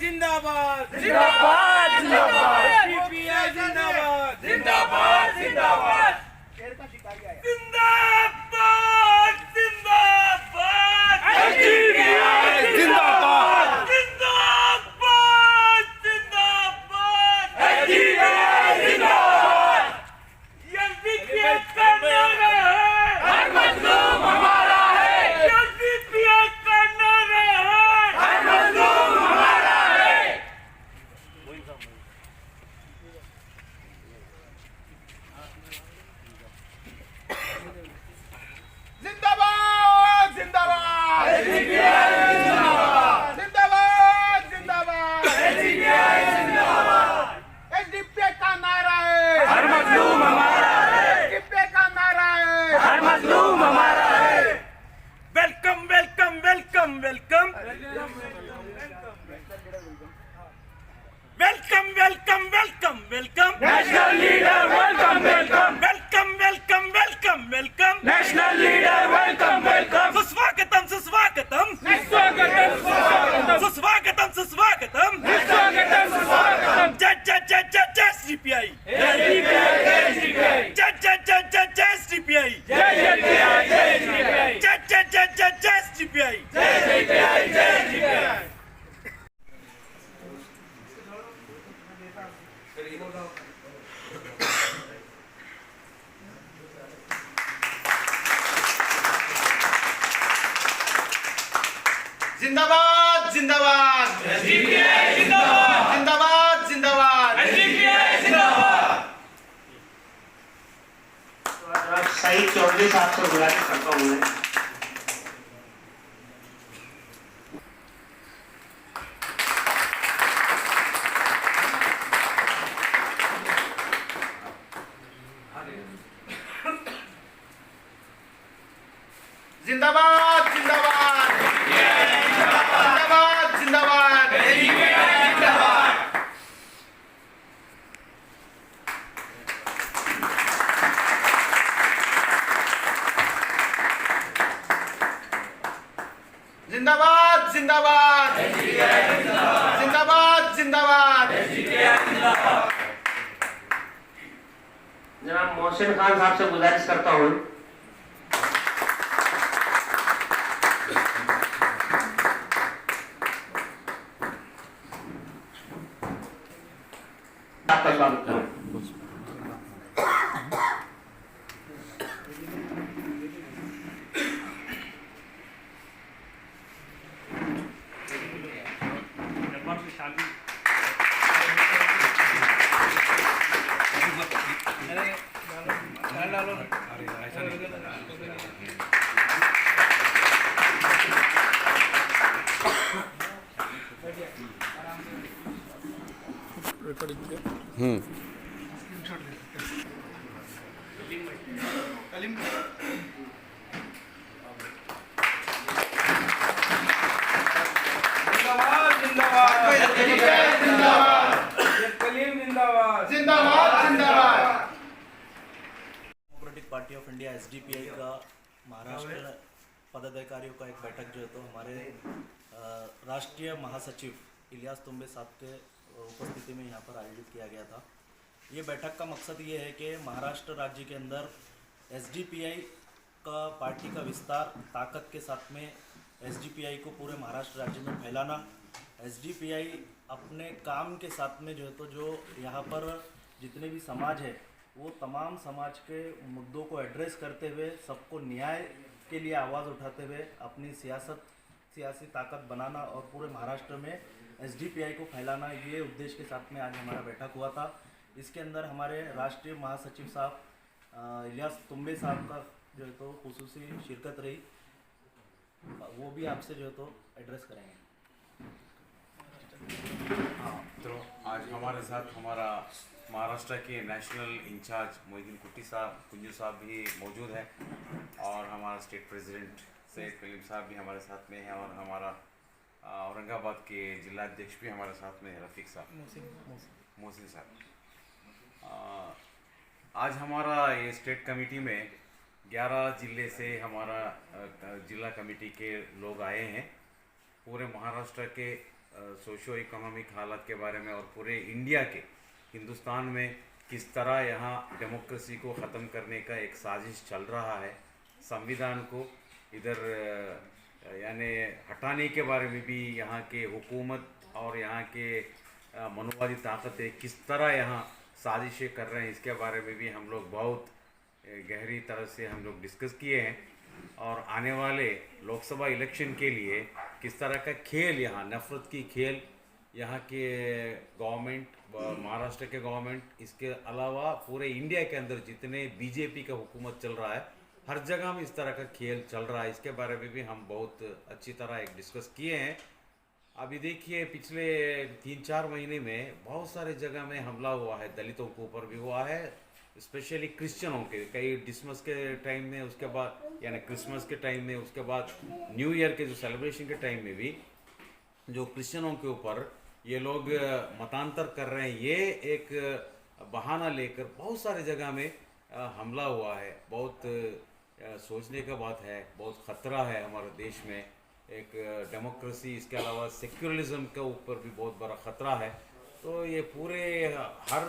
जिंदाबाद जिंदाबाद जिंदाबाद सीपीआई जिंदाबाद जिंदाबाद जिंदाबाद जिंदाबाद जिंदाबाद एसडीपीआई जिंदाबाद जिंदाबाद जिंदाबाद एसडीपीआई जिंदाबाद एसडीपीआई का नारा है हर मजलूम हमारा है एसडीपीआई का नारा है हर मजलूम हमारा है जिंदाबाद जिंदाबाद एसडीपीआई जिंदाबाद जिंदाबाद जिंदाबाद एसडीपीआई जिंदाबाद एसडीपीआई का नारा है हर मजलूम हमारा है एसडीपीआई का नारा है हर मजलूम हमारा है welcome welcome welcome welcome welcome welcome welcome welcome national leader welcome welcome welcome welcome welcome welcome national leader welcome welcome सुस्वागतम सुस्वागतम स्वागतम स्वागतम सुस्वागतम सुस्वागतम स्वागतम स्वागतम जय जय जय जय जय सीपीआई एसडीपीआई एसडीपीआई जय जय जय जय जय सीपीआई जय एसडीपीआई जय एसडीपीआई जय जय जय जय जय सीपीआई जय एसडीपीआई जय एसडीपीआई जिंदाबाद जिंदाबाद एसडीपीआई जिंदाबाद जिंदाबाद जिंदाबाद एसडीपीआई जिंदाबाद शहीद चौधरी साहब को बुलाने करता हूँ मैं। जिंदाबाद जिंदाबाद जिंदाबाद जिंदाबाद एसडीपीआई जिंदाबाद जिंदाबाद जिंदाबाद एसडीपीआई जिंदाबाद जिंदाबाद जिंदाबाद एसडीपीआई जिंदाबाद जनाब मोहसिन खान साहब से गुजारिश करता हूँ। आपका स्वागत करूँ। जिंदाबाद जिंदाबाद कलीम जिंदाबाद जिंदाबाद जिंदाबाद democratic party of India SDPI का महाराष्ट्र पदाधिकारियों का एक बैठक जो है तो हमारे राष्ट्रीय महासचिव इलियास तुम्बे साहब के उपस्थिति में यहाँ पर आयोजित किया गया था। ये बैठक का मकसद ये है कि महाराष्ट्र राज्य के अंदर एसडीपीआई का पार्टी का विस्तार ताकत के साथ में एसडीपीआई को पूरे महाराष्ट्र राज्य में फैलाना, एसडीपीआई अपने काम के साथ में जो है तो जो यहाँ पर जितने भी समाज है वो तमाम समाज के मुद्दों को एड्रेस करते हुए सबको न्याय के लिए आवाज़ उठाते हुए अपनी सियासी ताकत बनाना और पूरे महाराष्ट्र में एसडीपीआई को फैलाना, ये उद्देश्य के साथ में आज हमारा बैठक हुआ था। इसके अंदर हमारे राष्ट्रीय महासचिव साहब इलियास तुम्बे साहब का जो है तो खुसूसी शिरकत रही, वो भी आपसे जो है तो एड्रेस करेंगे। हाँ, तो आज हमारे साथ हमारा महाराष्ट्र के नेशनल इंचार्ज मोहिद्दीन कुंजू साहब भी मौजूद है और हमारा स्टेट प्रेसिडेंट सैयद कलीम साहब भी हमारे साथ में हैं और हमारा औरंगाबाद के जिलाध्यक्ष भी हमारे साथ में है, रफ़ीक साहब मोहसिन साहब। आज हमारा ये स्टेट कमेटी में 11 जिले से हमारा जिला कमेटी के लोग आए हैं। पूरे महाराष्ट्र के सोशो इकोनॉमिक हालत के बारे में और पूरे इंडिया के हिंदुस्तान में किस तरह यहाँ डेमोक्रेसी को ख़त्म करने का एक साजिश चल रहा है, संविधान को इधर यानी हटाने के बारे में भी यहाँ के हुकूमत और यहाँ के मनोवादी ताकतें किस तरह यहाँ साजिशें कर रहे हैं, इसके बारे में भी हम लोग बहुत गहरी तरह से हम लोग डिस्कस किए हैं। और आने वाले लोकसभा इलेक्शन के लिए किस तरह का खेल यहाँ नफ़रत की खेल यहाँ के गवर्नमेंट, महाराष्ट्र के गवर्नमेंट, इसके अलावा पूरे इंडिया के अंदर जितने बीजेपी का हुकूमत चल रहा है हर जगह में इस तरह का खेल चल रहा है, इसके बारे में भी हम बहुत अच्छी तरह एक डिस्कस किए हैं। अभी देखिए पिछले 3-4 महीने में बहुत सारे जगह में हमला हुआ है, दलितों के ऊपर भी हुआ है, स्पेशली क्रिश्चियनों के कई डिसमस के टाइम में, उसके बाद यानी क्रिसमस के टाइम में, उसके बाद न्यू ईयर के जो सेलिब्रेशन के टाइम में भी जो क्रिश्चियनों के ऊपर ये लोग मतांतर कर रहे हैं, ये एक बहाना लेकर बहुत सारे जगह में हमला हुआ है। बहुत सोचने का बात है, बहुत ख़तरा है हमारे देश में, एक डेमोक्रेसी, इसके अलावा सेक्युलरिज्म के ऊपर भी बहुत बड़ा ख़तरा है। तो ये पूरे हर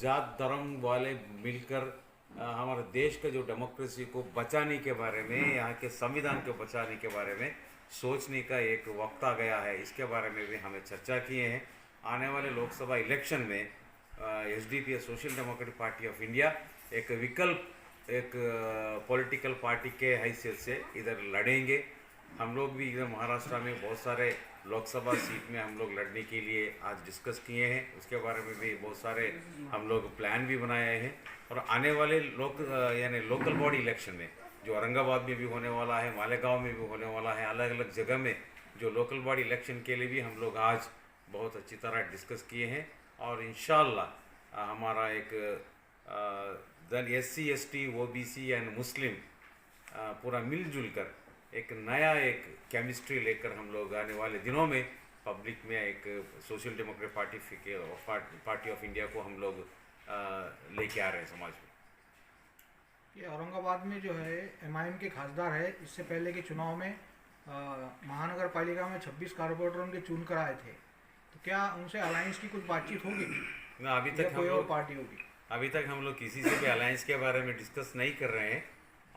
जात धर्म वाले मिलकर हमारे देश का जो डेमोक्रेसी को बचाने के बारे में, यहाँ के संविधान को बचाने के बारे में सोचने का एक वक्त आ गया है, इसके बारे में भी हमें चर्चा किए हैं। आने वाले लोकसभा इलेक्शन में SDP social democratic party of India एक विकल्प, एक पॉलिटिकल पार्टी के हैसियत से इधर लड़ेंगे। हम लोग भी इधर महाराष्ट्र में बहुत सारे लोकसभा सीट में हम लोग लड़ने के लिए आज डिस्कस किए हैं, उसके बारे में भी बहुत सारे हम लोग प्लान भी बनाए हैं। और आने वाले यानी लोकल बॉडी इलेक्शन में जो औरंगाबाद में भी होने वाला है, मालेगांव में भी होने वाला है, अलग अलग जगह में जो लोकल बॉडी इलेक्शन के लिए भी हम लोग आज बहुत अच्छी तरह डिस्कस किए हैं। और इंशाअल्लाह हमारा एक SC ST OBC and Muslim पूरा मिलजुल कर एक नया एक केमिस्ट्री लेकर हम लोग आने वाले दिनों में पब्लिक में एक social democratic party of India को हम लोग लेके आ रहे हैं समाज में। ये औरंगाबाद में जो है MIM के खासदार है, इससे पहले के चुनाव में महानगर पालिका में 26 कारपोरेटरों के चुन कर आए थे, तो क्या उनसे अलायंस की कुछ बातचीत होगी ना? अभी तक कोई और पार्टी होगी? अभी तक हम लोग किसी से भी अलायंस के बारे में डिस्कस नहीं कर रहे हैं।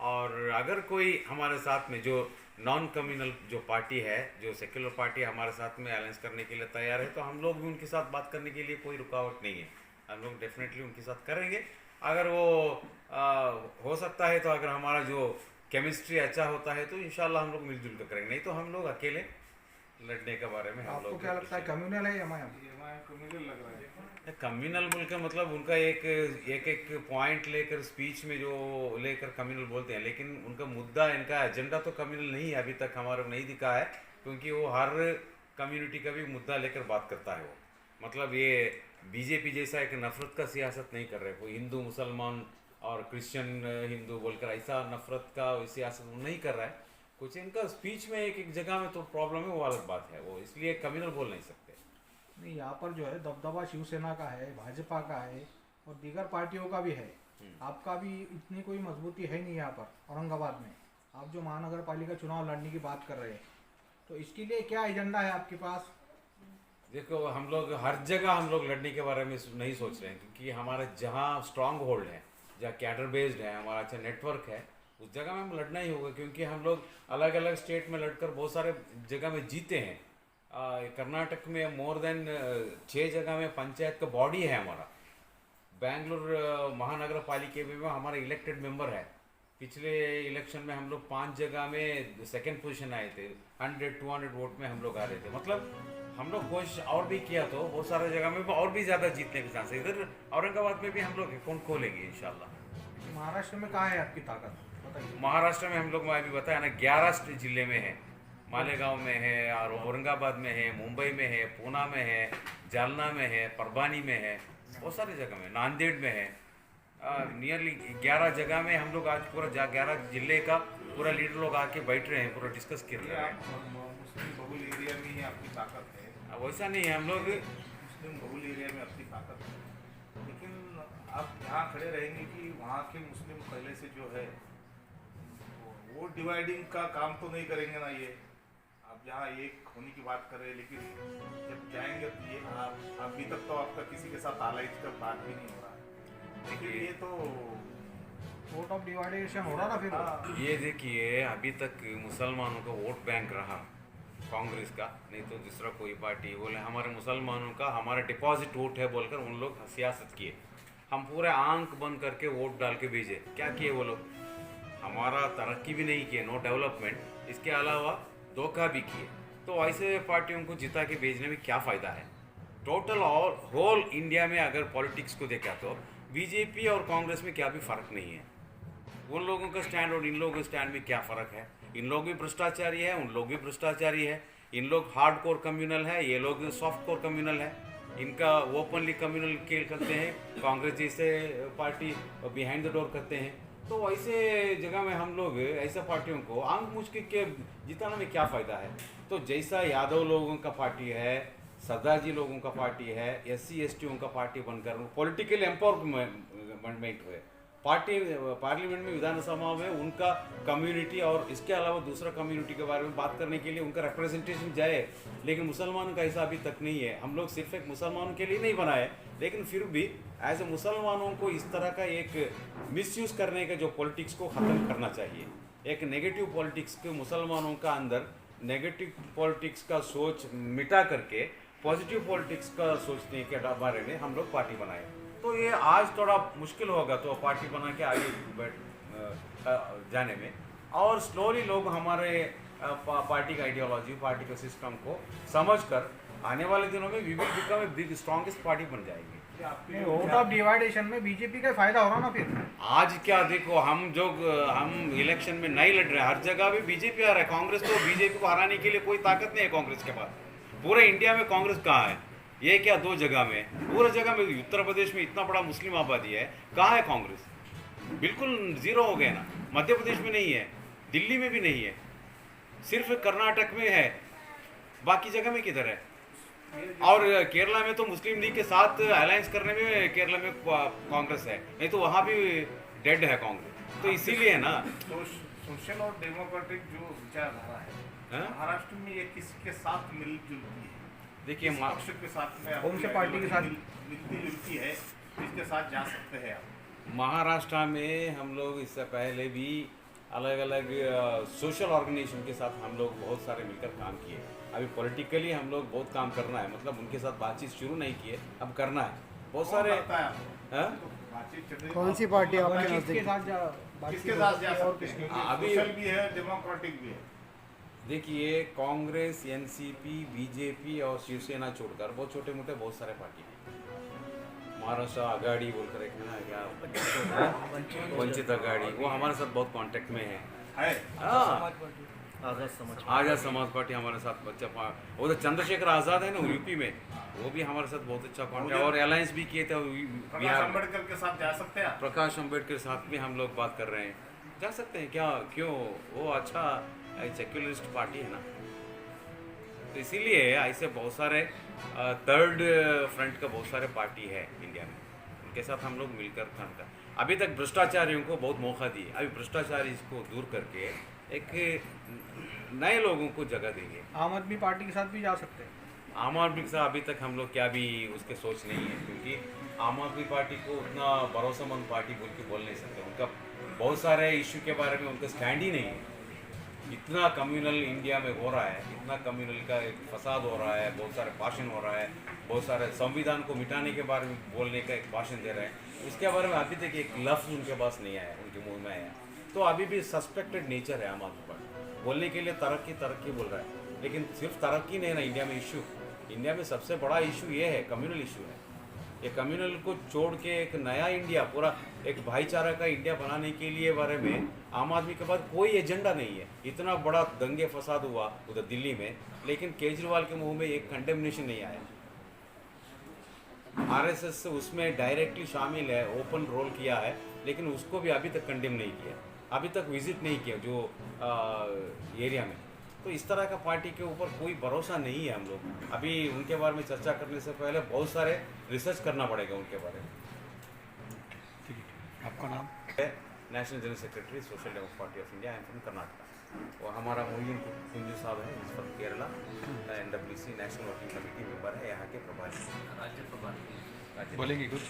और अगर कोई हमारे साथ में जो नॉन कम्युनल जो पार्टी है, जो सेक्युलर पार्टी हमारे साथ में अलायंस करने के लिए तैयार है, तो हम लोग भी उनके साथ बात करने के लिए कोई रुकावट नहीं है, हम लोग डेफिनेटली उनके साथ करेंगे। अगर वो हो सकता है तो अगर हमारा जो केमिस्ट्री अच्छा होता है तो इंशाल्लाह हम लोग मिलजुल कर करेंगे, नहीं तो हम लोग अकेले लड़ने के बारे में हम लोग। आपको क्या लगता है कम्युनल है MIM? कम्युनल लग रहा है। कम्युनल बोल के मतलब उनका एक पॉइंट लेकर स्पीच में जो लेकर कम्युनल बोलते हैं, लेकिन उनका मुद्दा, इनका एजेंडा तो कम्युनल नहीं है, अभी तक हमारे को नहीं दिखा है, क्योंकि वो हर कम्युनिटी का भी मुद्दा लेकर बात करता है। वो मतलब ये बीजेपी जैसा एक नफरत का सियासत नहीं कर रहे, कोई हिंदू मुसलमान और क्रिश्चियन हिंदू बोलकर ऐसा नफरत का सियासत नहीं कर रहा है। कुछ इनका स्पीच में एक जगह में तो प्रॉब्लम है, वो अलग बात है, वो इसलिए कम्युनल बोल नहीं सकते। नहीं, यहाँ पर जो है दबदबा शिवसेना का है, भाजपा का है और दीगर पार्टियों का भी है। आपका भी इतनी कोई मजबूती है नहीं यहाँ पर औरंगाबाद में। आप जो महानगर पालिका चुनाव लड़ने की बात कर रहे हैं, तो इसके लिए क्या एजेंडा है आपके पास? देखो, हम लोग हर जगह हम लोग लड़ने के बारे में नहीं सोच रहे हैं, क्योंकि हमारा जहाँ स्ट्रांग होल्ड है, जहाँ कैडर बेस्ड है, हमारा अच्छा नेटवर्क है, उस जगह में हम लड़ना ही होगा, क्योंकि हम लोग अलग अलग स्टेट में लड़कर बहुत सारे जगह में जीते हैं। कर्नाटक में मोर देन 6 जगह में पंचायत का बॉडी है हमारा। बेंगलुरु महानगर पालिका में हमारा इलेक्टेड मेंबर है। पिछले इलेक्शन में हम लोग 5 जगह में सेकंड पोजीशन आए थे, 100-200 वोट में हम लोग आ रहे थे। मतलब हम लोग कोशिश और भी किया तो बहुत सारे जगह में और भी ज़्यादा जीतने के चांस है। इधर औरंगाबाद में भी हम लोग अकाउंट खोलेंगे इंशाल्लाह। महाराष्ट्र में कहाँ है आपकी ताकत, बताइए। महाराष्ट्र में हम लोग, मैं अभी बताया ना, 11 जिले में है, मालेगांव में है, और औरंगाबाद में है, मुंबई में है, पूना में है, जालना में है, परबानी में है, बहुत सारी जगह में, नांदेड़ में है। नियरली 11 जगह में हम लोग आज पूरा 11 जिले का पूरा लीडर लोग आके बैठ रहे हैं, पूरा डिस्कस कर रहे हैं। मुस्लिम बहुल एरिया में ही आपकी ताकत है? वैसा नहीं है, हम लोग मुस्लिम बहुल एरिया में आपकी ताकत है, लेकिन आप यहाँ खड़े रहेंगे कि वहाँ के मुस्लिम पहले से जो है वो डिवाइडिंग का काम तो नहीं करेंगे ना? ये आप अब यहाँ एक होने की बात कर रहे हैं, लेकिन जब जाएंगे तो ये आप अभी तक तो आपका किसी के साथ आलाइज का बात भी नहीं हो रहा है, लेकिन ये तो वोट ऑफ डिवाइडेशन हो रहा ना फिर। हाँ, ये देखिए अभी तक मुसलमानों का वोट बैंक रहा कांग्रेस का, नहीं तो दूसरा कोई पार्टी बोले हमारे मुसलमानों का हमारा डिपॉजिट वोट है बोलकर उन लोग सियासत किए। हम पूरे आंख बंद करके वोट डाल के भेजे, क्या किए वो लोग? हमारा तरक्की भी नहीं किए, नो डेवलपमेंट, इसके अलावा धोखा भी किए। तो ऐसे पार्टियों को जिता के भेजने में क्या फ़ायदा है? टोटल और होल इंडिया में अगर पॉलिटिक्स को देखा तो बीजेपी और कांग्रेस में क्या भी फ़र्क नहीं है। उन लोगों का स्टैंड और इन लोगों के स्टैंड में क्या फ़र्क है? इन लोग भी भ्रष्टाचारी है, उन लोग भी भ्रष्टाचारी है। इन लोग हार्ड कोर कम्युनल है, ये लोग सॉफ्ट कोर कम्युनल है। इनका ओपनली कम्युनल खेल करते हैं, कांग्रेस जैसे पार्टी बिहाइंड द डोर करते हैं। तो ऐसे जगह में हम लोग ऐसे पार्टियों को आंख मूछ के जिताने में क्या फ़ायदा है? तो जैसा यादव लोगों का पार्टी है, सरदार लोगों का पार्टी है, SC STों का पार्टी बनकर पॉलिटिकल एम्पावरमेंट हुए, पार्टी पार्लियामेंट में विधानसभा में उनका कम्युनिटी और इसके अलावा दूसरा कम्युनिटी के बारे में बात करने के लिए उनका रिप्रेजेंटेशन जाए। लेकिन मुसलमानों का ऐसा अभी तक नहीं है। हम लोग सिर्फ एक मुसलमानों के लिए नहीं बनाए, लेकिन फिर भी एज ए मुसलमानों को इस तरह का एक मिसयूज़ करने का जो पॉलिटिक्स को ख़त्म करना चाहिए। एक नेगेटिव पॉलिटिक्स के मुसलमानों का अंदर नेगेटिव पॉलिटिक्स का सोच मिटा करके पॉजिटिव पॉलिटिक्स का सोचने के बारे में हम लोग पार्टी बनाए। तो ये आज थोड़ा मुश्किल होगा तो पार्टी बना के आगे जाने में, और स्लोली लोग हमारे पार्टी का आइडियोलॉजी, पार्टी का सिस्टम को समझकर आने वाले दिनों में we will become a big strongest party बन जाएगी। वोट ऑफ डिवाइडेशन में बीजेपी का फायदा हो रहा ना फिर। आज क्या देखो, हम इलेक्शन में नहीं लड़ रहे, हर जगह भी बीजेपी आ रहा है। कांग्रेस तो बीजेपी को हराने के लिए कोई ताकत नहीं है कांग्रेस के पास। पूरे इंडिया में कांग्रेस कहाँ है? ये क्या 2 जगह में? पूरे जगह में उत्तर प्रदेश में इतना बड़ा मुस्लिम आबादी है, कहाँ है कांग्रेस? बिल्कुल जीरो हो गया ना। मध्य प्रदेश में नहीं है, दिल्ली में भी नहीं है, सिर्फ कर्नाटक में है, बाकी जगह में किधर है? और केरला में तो मुस्लिम लीग के साथ अलायंस करने में केरला में कांग्रेस है, नहीं तो वहाँ भी डेड है कांग्रेस। तो इसीलिए ना तो सोशल और डेमोक्रेटिक जो विचारधारा है महाराष्ट्र में, ये किसके साथ मिलजुलती है? देखिए, पक्ष के साथ में कौन से पार्टी के साथ मिलती जुलती है, इसके साथ जा सकते हैं आप? महाराष्ट्र में हम लोग इससे पहले भी अलग अलग सोशल ऑर्गेनाइजेशन के साथ हम लोग बहुत सारे मिलकर काम किए। अभी पॉलिटिकली हम लोग बहुत काम करना है, मतलब उनके साथ बातचीत शुरू नहीं किए, अब करना है। बहुत सारे कौन सी पार्टी आपके नजदीक किसके साथ जा सकते हैं? अभी सोशल भी है, डेमोक्रेटिक भी है। देखिए, कांग्रेस, NCP, BJP और शिवसेना छोड़कर बहुत छोटे मोटे बहुत सारे पार्टी हैं। महाराष्ट्र आघाड़ी बोलकर एक है ना, क्या वंचित आघाड़ी, वो हमारे साथ बहुत कांटेक्ट में है। हाँ, आज़ाद समाज पार्टी हमारे साथ वो तो चंद्रशेखर आज़ाद है ना यूपी में, वो भी हमारे साथ बहुत अच्छा कॉन्टेक्ट, और अलायंस भी किए थे प्रकाश अम्बेडकर के साथ जा सकते हैं। प्रकाश अम्बेडकर के साथ भी हम लोग बात कर रहे हैं, जा सकते हैं। क्या क्यों? वो अच्छा सेक्युलरिस्ट पार्टी है ना, तो इसीलिए ऐसे बहुत सारे थर्ड फ्रंट का बहुत सारे पार्टी है इंडिया में, उनके साथ हम लोग मिलकर काम कर। अभी तक भ्रष्टाचारियों को बहुत मौका दिए, अभी भ्रष्टाचारी इसको दूर करके एक नए लोगों को जगह देंगे। आम आदमी पार्टी के साथ भी जा सकते हैं। आम आदमी के साथ अभी तक हम लोग क्या भी उसके सोच नहीं है, क्योंकि आम आदमी पार्टी को उतना भरोसेमंद पार्टी बोल के बोल नहीं सकते। उनका बहुत सारे इश्यू के बारे में उनका स्टैंड ही नहीं है। इतना कम्युनल इंडिया में हो रहा है, इतना कम्युनल का एक फसाद हो रहा है, बहुत सारे भाषण हो रहा है, बहुत सारे संविधान को मिटाने के बारे में बोलने का एक भाषण दे रहे हैं, इसके बारे में अभी तक एक लफ्ज़ उनके पास नहीं आया, उनके मुंह में आया। तो अभी भी सस्पेक्टेड नेचर है आम आदमी पार्टी, बोलने के लिए तरक्की बोल रहा है, लेकिन सिर्फ तरक्की नहीं ना इंडिया में इशू। इंडिया में सबसे बड़ा इशू ये है, कम्युनल इशू है। ये कम्युनल को छोड़ के एक नया इंडिया, पूरा एक भाईचारा का इंडिया बनाने के लिए बारे में आम आदमी के पास कोई एजेंडा नहीं है। इतना बड़ा दंगे फसाद हुआ उधर दिल्ली में, लेकिन केजरीवाल के मुंह में एक कंडेमनेशन नहीं आया। RSS उसमें डायरेक्टली शामिल है, ओपन रोल किया है, लेकिन उसको भी अभी तक कंडेम नहीं किया, अभी तक विजिट नहीं किया जो एरिया में। तो इस तरह का पार्टी के ऊपर कोई भरोसा नहीं है। हम लोग अभी उनके बारे में चर्चा करने से पहले बहुत सारे रिसर्च करना पड़ेगा उनके बारे में। आपका नाम? National general secretary, social democratic party of India, I am from Karnataka. और हमारा मोहिन कुंजू साहब है इस वक्त Kerala NWC national working committee member है यहाँ के प्रभारी राज्य प्रभारी राज्य बोलेंगे कुछ